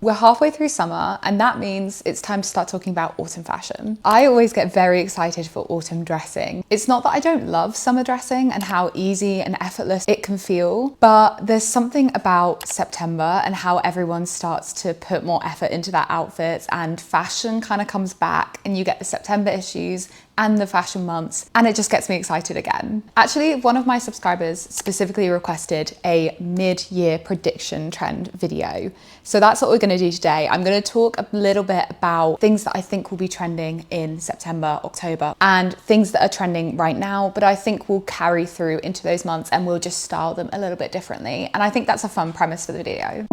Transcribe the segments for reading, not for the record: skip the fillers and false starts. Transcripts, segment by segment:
We're halfway through summer, and that means it's time to start talking about autumn fashion. I always get very excited for autumn dressing. It's not that I don't love summer dressing and how easy and effortless it can feel, but there's something about September and how everyone starts to put more effort into their outfits, and fashion kind of comes back, and you get the September issues and the fashion months, and it just gets me excited again. Actually, one of my subscribers specifically requested a mid-year prediction trend video. So that's what we're gonna do today. I'm gonna talk a little bit about things that I think will be trending in September, October, and things that are trending right now, but I think will carry through into those months, and we'll just style them a little bit differently. And I think that's a fun premise for the video.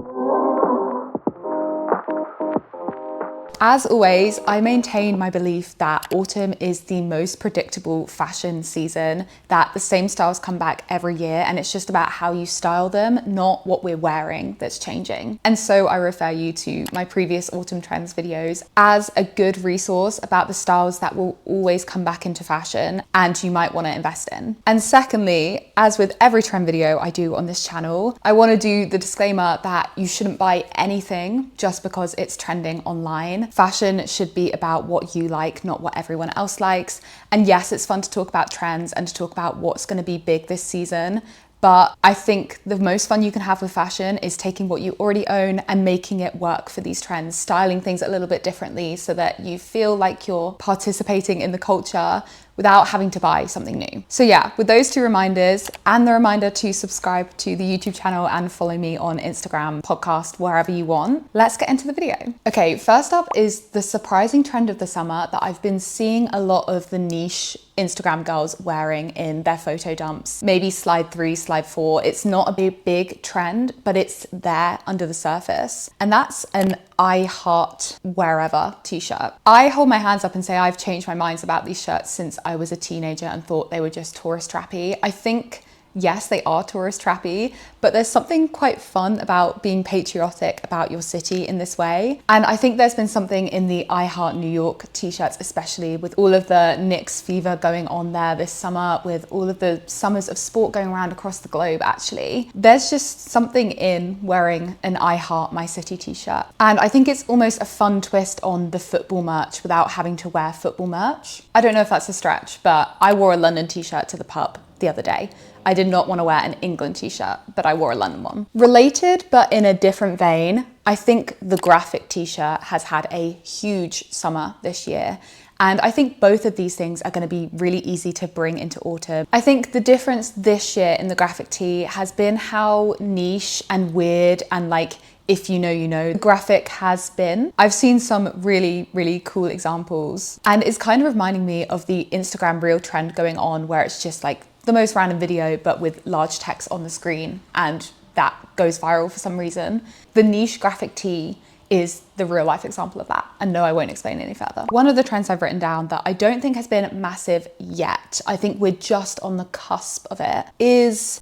As always, I maintain my belief that autumn is the most predictable fashion season, that the same styles come back every year, and it's just about how you style them, not what we're wearing that's changing. And so I refer you to my previous autumn trends videos as a good resource about the styles that will always come back into fashion and you might want to invest in. And secondly, as with every trend video I do on this channel, I want to do the disclaimer that you shouldn't buy anything just because it's trending online. Fashion should be about what you like, not what everyone else likes. And yes, it's fun to talk about trends and to talk about what's going to be big this season. But I think the most fun you can have with fashion is taking what you already own and making it work for these trends, styling things a little bit differently so that you feel like you're participating in the culture without having to buy something new. So yeah, with those two reminders and the reminder to subscribe to the YouTube channel and follow me on Instagram, podcast, wherever you want, let's get into the video. Okay, first up is the surprising trend of the summer that I've been seeing a lot of the niche Instagram girls wearing in their photo dumps. Maybe slide 3, slide 4. It's not a big trend, but it's there under the surface. And that's an I heart wherever t-shirt. I hold my hands up and say I've changed my minds about these shirts since I was a teenager and thought they were just tourist trappy. I think yes, they are tourist trappy, but there's something quite fun about being patriotic about your city in this way. And I think there's been something in the I Heart New York t-shirts, especially with all of the Knicks fever going on there this summer, with all of the summers of sport going around across the globe, actually. There's just something in wearing an I Heart My City t-shirt. And I think it's almost a fun twist on the football merch without having to wear football merch. I don't know if that's a stretch, but I wore a London t-shirt to the pub the other day. I did not want to wear an England t-shirt, but I wore a London one. Related, but in a different vein, I think the graphic t-shirt has had a huge summer this year. And I think both of these things are going to be really easy to bring into autumn. I think the difference this year in the graphic tee has been how niche and weird and like, if you know, you know, the graphic has been. I've seen some really cool examples, and it's kind of reminding me of the Instagram reel trend going on where it's just like the most random video but with large text on the screen, and that goes viral for some reason. The niche graphic tee is the real life example of that. And no, I won't explain any further. One of the trends I've written down that I don't think has been massive yet, I think we're just on the cusp of it, is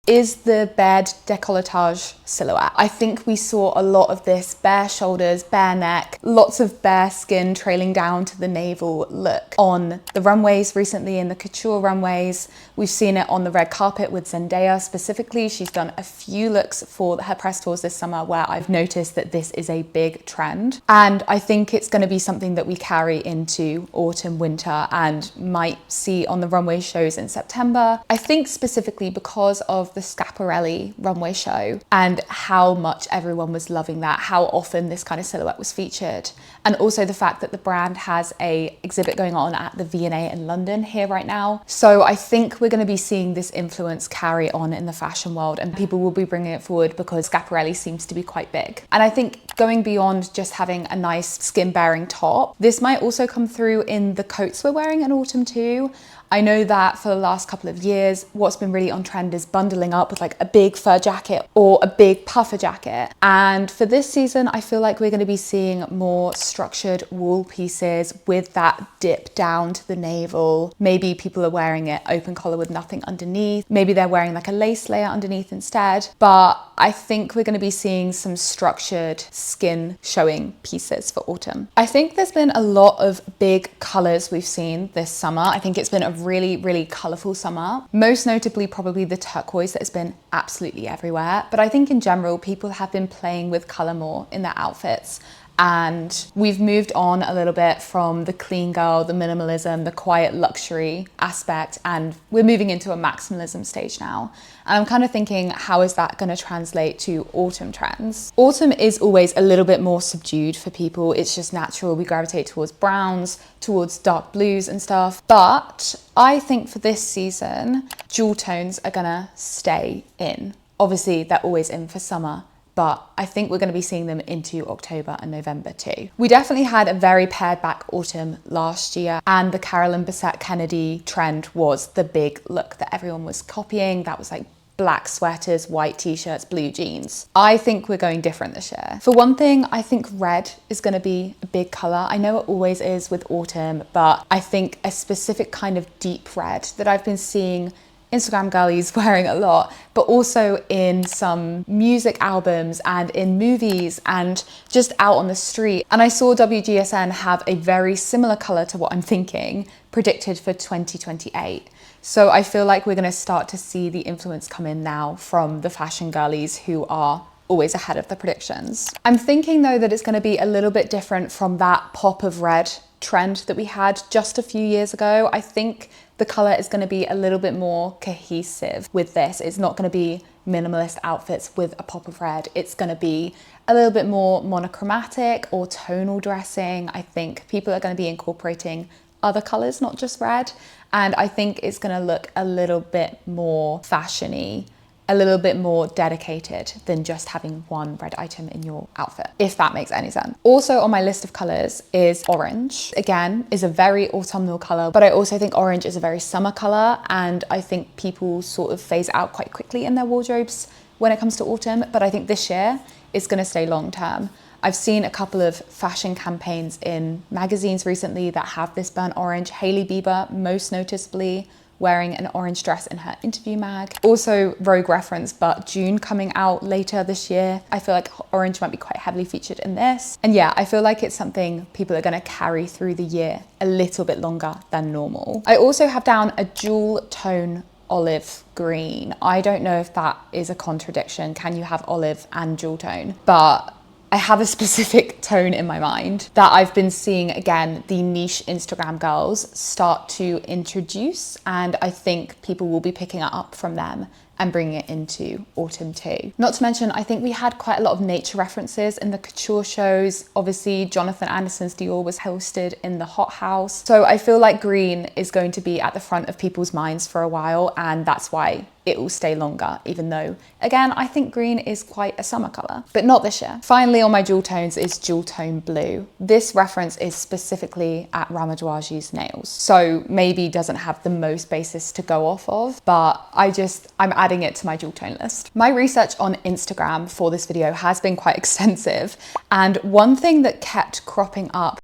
the bared décolletage silhouette. I think we saw a lot of this bare shoulders, bare neck, lots of bare skin trailing down to the navel look on the runways recently, in the couture runways. We've seen it on the red carpet with Zendaya specifically. She's done a few looks for her press tours this summer where I've noticed that this is a big trend. And I think it's going to be something that we carry into autumn, winter, and might see on the runway shows in September. I think specifically because of the Schiaparelli runway show and how much everyone was loving that, how often this kind of silhouette was featured, and also the fact that the brand has a exhibit going on at the V&A in London here right now. So I think we're going to be seeing this influence carry on in the fashion world, and people will be bringing it forward because Schiaparelli seems to be quite big. And I think going beyond just having a nice skin bearing top, this might also come through in the coats we're wearing in autumn too. I know that for the last couple of years, what's been really on trend is bundling up with like a big fur jacket or a big puffer jacket. And for this season, I feel like we're going to be seeing more structured wool pieces with that dip down to the navel. Maybe people are wearing it open collar with nothing underneath. Maybe they're wearing like a lace layer underneath instead. But I think we're going to be seeing some structured skin showing pieces for autumn. I think there's been a lot of big colors we've seen this summer. I think it's been a really, really colourful summer. Most notably, probably the turquoise that has been absolutely everywhere. But I think in general, people have been playing with colour more in their outfits. And we've moved on a little bit from the clean girl, the minimalism, the quiet luxury aspect, and we're moving into a maximalism stage now. And I'm kind of thinking, how is that going to translate to autumn trends? Autumn is always a little bit more subdued for people. It's just natural. We gravitate towards browns, towards dark blues and stuff. But I think for this season, jewel tones are going to stay in. Obviously, they're always in for summer, but I think we're going to be seeing them into October and November too. We definitely had a very pared back autumn last year, and the Carolyn Bessette Kennedy trend was the big look that everyone was copying. That was like black sweaters, white t-shirts, blue jeans. I think we're going different this year. For one thing, I think red is going to be a big color. I know it always is with autumn, but I think a specific kind of deep red that I've been seeing Instagram girlies wearing a lot, but also in some music albums and in movies and just out on the street. And I saw WGSN have a very similar color to what I'm thinking predicted for 2028. So I feel like we're going to start to see the influence come in now from the fashion girlies who are always ahead of the predictions. I'm thinking though that it's going to be a little bit different from that pop of red trend that we had just a few years ago. I think the color is going to be a little bit more cohesive with this. It's not going to be minimalist outfits with a pop of red. It's going to be a little bit more monochromatic or tonal dressing. I think people are going to be incorporating other colors, not just red. And I think it's going to look a little bit more fashiony, a little bit more dedicated than just having one red item in your outfit, if that makes any sense. Also on my list of colors is orange. Again, is a very autumnal color, but I also think orange is a very summer color, and I think people sort of phase out quite quickly in their wardrobes when it comes to autumn, but I think this year it's gonna stay long term. I've seen a couple of fashion campaigns in magazines recently that have this burnt orange. Hailey Bieber, most noticeably, wearing an orange dress in her interview mag. Also Rogue reference, but June coming out later this year. I feel like orange might be quite heavily featured in this. And yeah, I feel like it's something people are gonna carry through the year a little bit longer than normal. I also have down a jewel tone olive green. I don't know if that is a contradiction. Can you have olive and jewel tone? But I have a specific tone in my mind that I've been seeing, again, the niche Instagram girls start to introduce, and I think people will be picking it up from them and bringing it into autumn too. Not to mention, I think we had quite a lot of nature references in the couture shows. Obviously, Jonathan Anderson's Dior was hosted in the Hot House. So I feel like green is going to be at the front of people's minds for a while, and that's why it will stay longer, even though, again, I think green is quite a summer color, but not this year. Finally, on my jewel tones is jewel tone blue. This reference is specifically at Ramadwaji's nails, so maybe doesn't have the most basis to go off of, but I'm adding it to my jewel tone list. My research on Instagram for this video has been quite extensive, and one thing that kept cropping up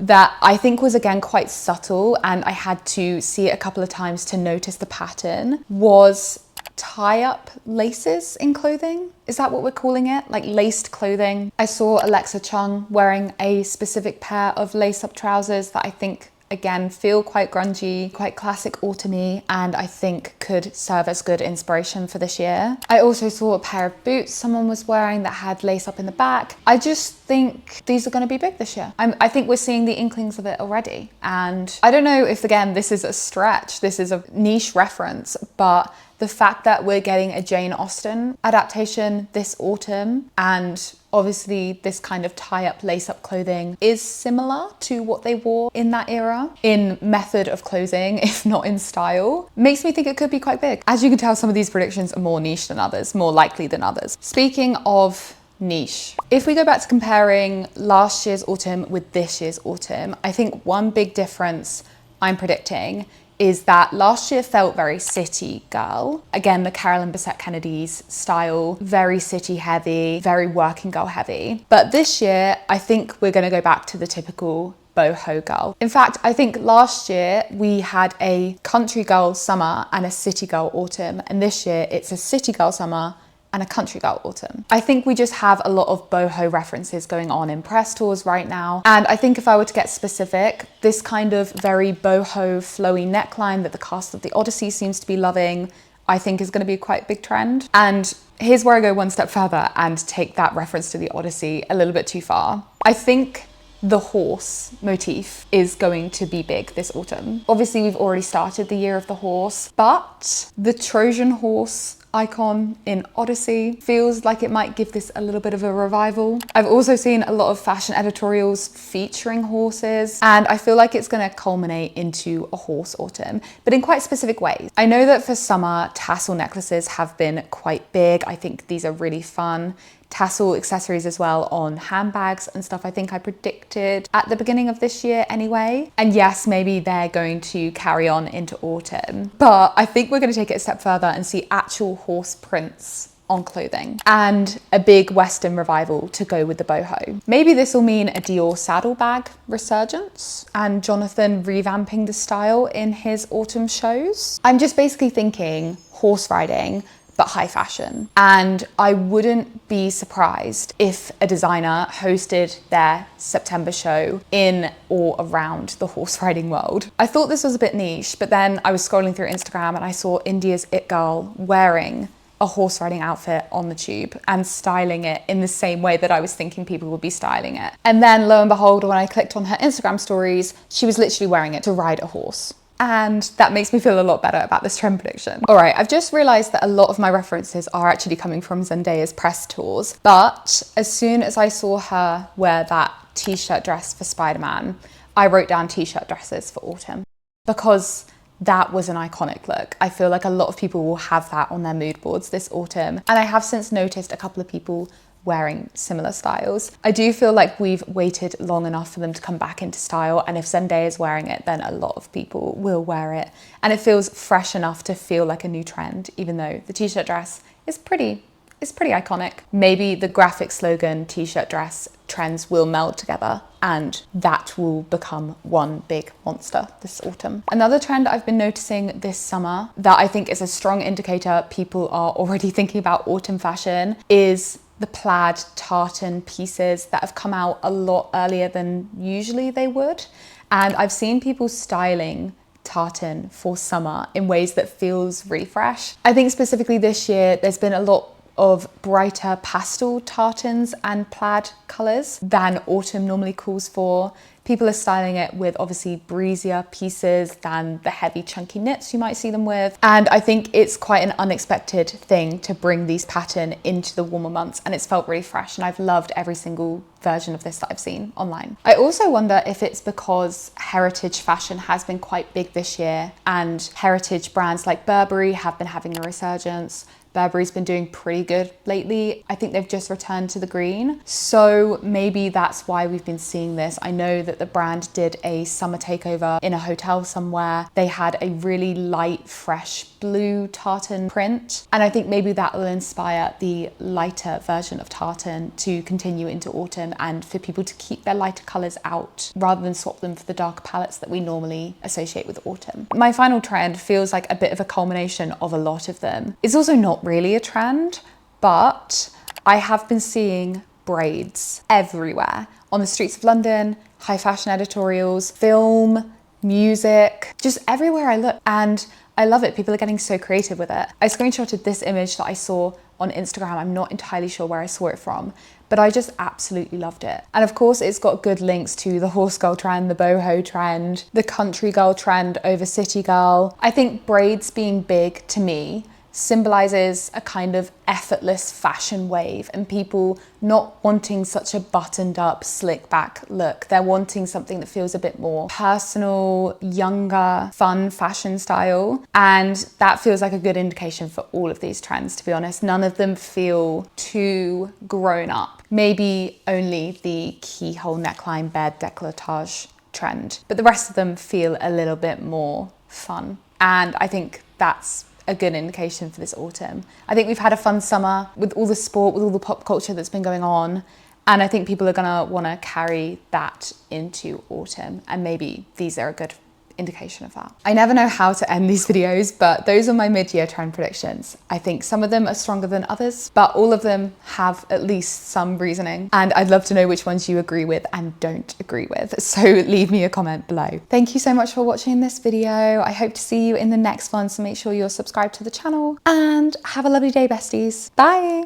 that I think was again quite subtle, and I had to see it a couple of times to notice the pattern, was tie-up laces in clothing. Is that what we're calling it? Like laced clothing. I saw Alexa Chung wearing a specific pair of lace-up trousers that I think again feel quite grungy, quite classic autumny, and I think could serve as good inspiration for this year. I also saw a pair of boots someone was wearing that had lace up in the back. I just think these are going to be big this year. I think we're seeing the inklings of it already, and I don't know if, again, this is a stretch, this is a niche reference, but the fact that we're getting a Jane Austen adaptation this autumn, and obviously this kind of tie-up, lace-up clothing is similar to what they wore in that era, in method of clothing, if not in style, makes me think it could be quite big. As you can tell, some of these predictions are more niche than others, more likely than others. Speaking of niche, if we go back to comparing last year's autumn with this year's autumn, I think one big difference I'm predicting is that last year felt very city girl. Again, the Carolyn Bessette Kennedy's style, very city heavy, very working girl heavy. But this year, I think we're gonna go back to the typical boho girl. In fact, I think last year we had a country girl summer and a city girl autumn, and this year it's a city girl summer and a country girl autumn. I think we just have a lot of boho references going on in press tours right now. And I think if I were to get specific, this kind of very boho flowy neckline that the cast of the Odyssey seems to be loving, I think is going to be quite a big trend. And here's where I go one step further and take that reference to the Odyssey a little bit too far. I think the horse motif is going to be big this autumn. Obviously, we've already started the year of the horse, but the Trojan horse icon in Odyssey feels like it might give this a little bit of a revival. I've also seen a lot of fashion editorials featuring horses, and I feel like it's going to culminate into a horse autumn, but in quite specific ways. I know that for summer, tassel necklaces have been quite big. I think these are really fun. Tassel accessories as well on handbags and stuff I think I predicted at the beginning of this year anyway. And yes, maybe they're going to carry on into autumn, but I think we're going to take it a step further and see actual horse prints on clothing and a big Western revival to go with the boho. Maybe this will mean a Dior saddlebag resurgence and Jonathan revamping the style in his autumn shows. I'm just basically thinking horse riding, but high fashion. And I wouldn't be surprised if a designer hosted their September show in or around the horse riding world. I thought this was a bit niche, but then I was scrolling through Instagram and I saw India's It Girl wearing a horse riding outfit on the tube and styling it in the same way that I was thinking people would be styling it. And then lo and behold, when I clicked on her Instagram stories, she was literally wearing it to ride a horse. And that makes me feel a lot better about this trend prediction. All right, I've just realized that a lot of my references are actually coming from Zendaya's press tours, but as soon as I saw her wear that t-shirt dress for Spider-Man, I wrote down t-shirt dresses for autumn because that was an iconic look. I feel like a lot of people will have that on their mood boards this autumn. And I have since noticed a couple of people wearing similar styles. I do feel like we've waited long enough for them to come back into style, and if Zendaya is wearing it, then a lot of people will wear it. And it feels fresh enough to feel like a new trend, even though the t-shirt dress is pretty iconic. Maybe the graphic slogan t-shirt dress trends will meld together and that will become one big monster this autumn. Another trend I've been noticing this summer that I think is a strong indicator people are already thinking about autumn fashion is the plaid tartan pieces that have come out a lot earlier than usually they would. And I've seen people styling tartan for summer in ways that feels really fresh. I think specifically this year, there's been a lot of brighter pastel tartans and plaid colours than autumn normally calls for. People are styling it with obviously breezier pieces than the heavy chunky knits you might see them with. And I think it's quite an unexpected thing to bring these pattern into the warmer months, and it's felt really fresh, and I've loved every single version of this that I've seen online. I also wonder if it's because heritage fashion has been quite big this year and heritage brands like Burberry have been having a resurgence. Burberry's been doing pretty good lately. I think they've just returned to the green. So maybe that's why we've been seeing this. I know that the brand did a summer takeover in a hotel somewhere. They had a really light, fresh blue tartan print. And I think maybe that will inspire the lighter version of tartan to continue into autumn and for people to keep their lighter colors out rather than swap them for the darker palettes that we normally associate with autumn. My final trend feels like a bit of a culmination of a lot of them. It's also not really a trend, but I have been seeing braids everywhere on the streets of London, high fashion editorials, film, music, just everywhere I look. And I love it. People are getting so creative with it. I screenshotted this image that I saw on Instagram. I'm not entirely sure where I saw it from, but I just absolutely loved it. And of course, it's got good links to the horse girl trend, the boho trend, the country girl trend over city girl. I think braids being big to me symbolizes a kind of effortless fashion wave and people not wanting such a buttoned up, slick back look. They're wanting something that feels a bit more personal, younger, fun fashion style. And that feels like a good indication for all of these trends, to be honest. None of them feel too grown up. Maybe only the keyhole neckline bed décolletage trend, but the rest of them feel a little bit more fun. And I think that's a good indication for this autumn. I think we've had a fun summer with all the sport, with all the pop culture that's been going on. And I think people are gonna wanna carry that into autumn. And maybe these are a good indication of that. I never know how to end these videos, but those are my mid-year trend predictions. I think some of them are stronger than others, but all of them have at least some reasoning. And I'd love to know which ones you agree with and don't agree with. So leave me a comment below. Thank you so much for watching this video. I hope to see you in the next one. So make sure you're subscribed to the channel and have a lovely day, besties. Bye.